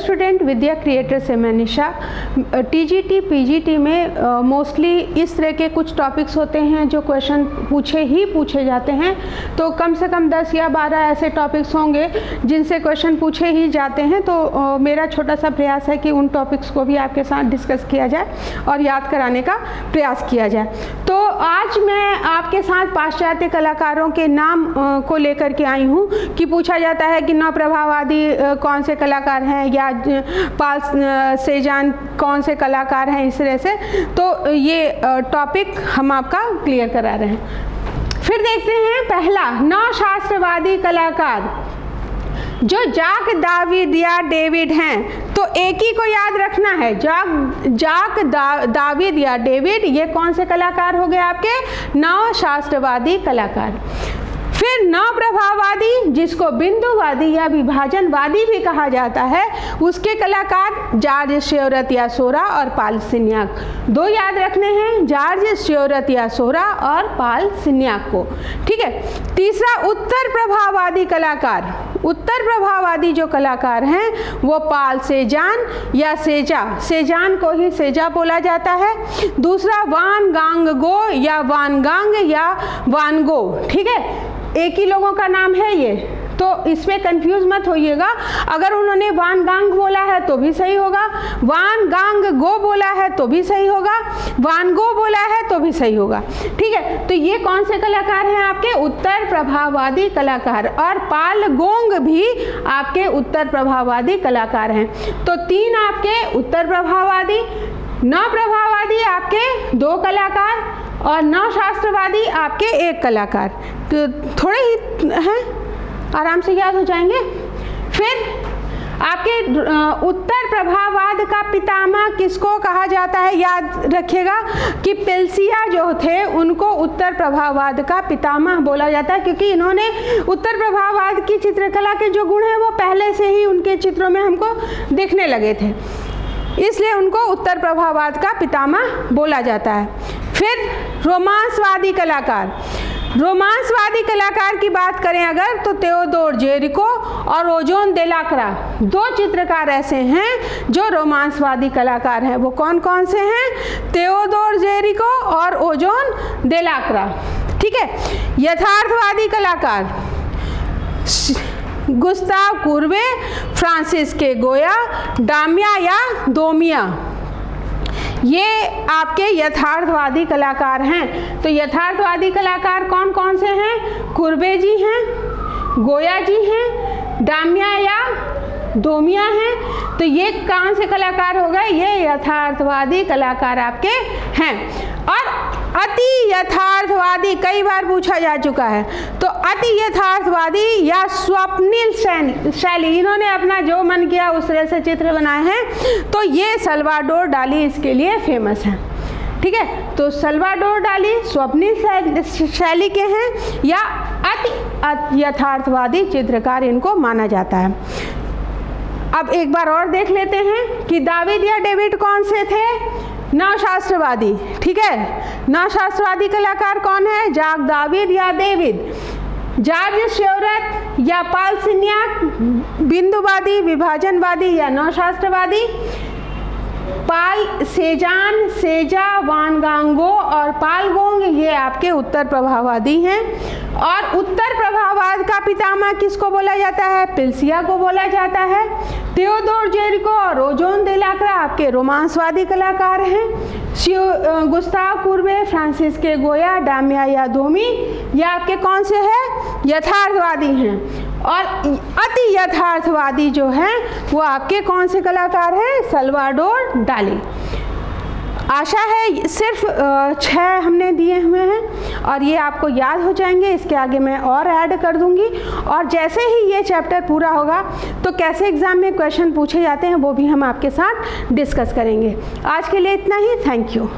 Student, विद्या creator से मैं निशा। TGT PGT में मोस्टली इस तरह के कुछ टॉपिक्स होते हैं जो क्वेश्चन पूछे जाते हैं। तो कम से कम 10 या 12 ऐसे टॉपिक्स होंगे जिनसे क्वेश्चन पूछे ही जाते हैं। तो मेरा छोटा सा प्रयास है कि उन टॉपिक्स को भी आपके साथ डिस्कस किया जाए और याद कराने का प्रयास किया जाए। तो आज मैं आपके साथ पाश्चात्य कलाकारों के नाम को लेकर के आई हूँ कि पूछा जाता है कि नव प्रभाववादी कौन से कलाकार हैं या पाल सेजान कौन से कलाकार हैं, इस तरह से। तो ये टॉपिक हम आपका क्लियर करा रहे हैं। फिर देखते हैं पहला, नवशास्त्रवादी कलाकार जो जाक दाविद या डेविड हैं। तो एक ही को याद रखना है, जाक दाविद या डेविड, ये कौन से कलाकार हो गए आपके? नवशास्त्रवादी कलाकार। फिर नव प्रभाववादी जिसको बिंदुवादी या विभाजनवादी भी कहा जाता है, उसके कलाकार जॉर्ज श्योरत-यासोरा और पाल सिन्याक। दो याद रखने हैं, जॉर्ज श्योरत-यासोरा और पाल सिन्याक को, ठीक है। तीसरा, उत्तर प्रभाववादी कलाकार। उत्तर प्रभाववादी जो कलाकार हैं वो पाल सेजान या सेजान को ही सेजा बोला जाता है। दूसरा, वान गांग गो या वानगांग या वानगो, ठीक है। एक ही लोगों का नाम है ये, तो इसमें कंफ्यूज मत होइएगा। अगर उन्होंने वान गांग बोला है तो भी सही होगा, वान गांग गो बोला है तो भी सही होगा, वान गो बोला है तो भी सही होगा, ठीक है। तो ये कौन से कलाकार हैं आपके? उत्तर प्रभाववादी कलाकार। और पाल गोंग भी आपके उत्तर प्रभाववादी कलाकार हैं। तो 3 आपके उत्तर प्रभाववादी, नव प्रभाववादी आपके 2 कलाकार और नवशास्त्रवादी आपके 1 कलाकार। तो थोड़े ही हैं, आराम से याद हो जाएंगे। फिर आपके उत्तर प्रभाववाद का पितामह किसको कहा जाता है? याद रखिएगा कि पेल्सिया जो थे उनको उत्तर प्रभाववाद का पितामह बोला जाता है, क्योंकि इन्होंने उत्तर प्रभाववाद की चित्रकला के जो गुण हैं वो पहले से ही उनके चित्रों में हमको दिखने लगे थे, इसलिए उनको उत्तर प्रभाववाद का पितामह बोला जाता है। फिर रोमांसवादी कलाकार। रोमांसवादी कलाकार की बात करें अगर, तो तेओदोर जेरिको और ओजोन देलाक्रा 2 चित्रकार ऐसे हैं जो रोमांसवादी कलाकार हैं। वो कौन कौन से हैं? तेओदोर जेरिको और ओजोन देलाक्रा, ठीक है। यथार्थवादी कलाकार, गुस्ताव कुर्वे, फ्रांसिस के गोया, डामिया या दोमिया, ये आपके यथार्थवादी कलाकार हैं। तो यथार्थवादी कलाकार कौन कौन से हैं? कुर्वे जी हैं, गोया जी हैं, डामिया या दोमिया हैं। तो ये कौन से कलाकार हो गए? ये यथार्थवादी कलाकार आपके हैं। और अति यथार्थवादी कई बार पूछा जा चुका है। तो अति यथार्थवादी या स्वप्निल शैली, इन्होंने अपना जो मन किया उस तरह से चित्र बनाए हैं। तो ये सल्वाडोर डाली इसके लिए फेमस है, ठीक है। तो सल्वाडोर डाली स्वप्निल शैली के हैं या अति यथार्थवादी चित्रकार इनको माना जाता है। अब एक बार और देख लेते हैं कि दाविद या डेविड कौन से थे? नवशास्त्रवादी, ठीक है। नवशास्त्रवादी कलाकार कौन है? जाक दाविद या डेविड, जॉर्ज श्योरत या पाल सिन्याक, बिंदुवादी, विभाजनवादी या नवशास्त्रवादी, पाल सेजान, सेजा, वानगांगो और पालगोंग, ये आपके उत्तर प्रभाववादी हैं। और उत्तर प्रभाववाद का पितामह किसको बोला जाता है? पेल्सिया को बोला जाता है। तेओदोर जेरिको और ओजोन देलाक्रा आपके रोमांसवादी कलाकार हैं। गुस्ताव कुर्वे, फ्रांसिस के गोया, डामिया या दोमी, ये आपके कौन से हैं? यथार्थवादी हैं। और अति यथार्थवादी जो हैं वो आपके कौन से कलाकार हैं? सल्वाडोर डाली। आशा है सिर्फ 6 हमने दिए हुए हैं और ये आपको याद हो जाएंगे। इसके आगे मैं और ऐड कर दूंगी, और जैसे ही ये चैप्टर पूरा होगा तो कैसे एग्ज़ाम में क्वेश्चन पूछे जाते हैं वो भी हम आपके साथ डिस्कस करेंगे। आज के लिए इतना ही। Thank you.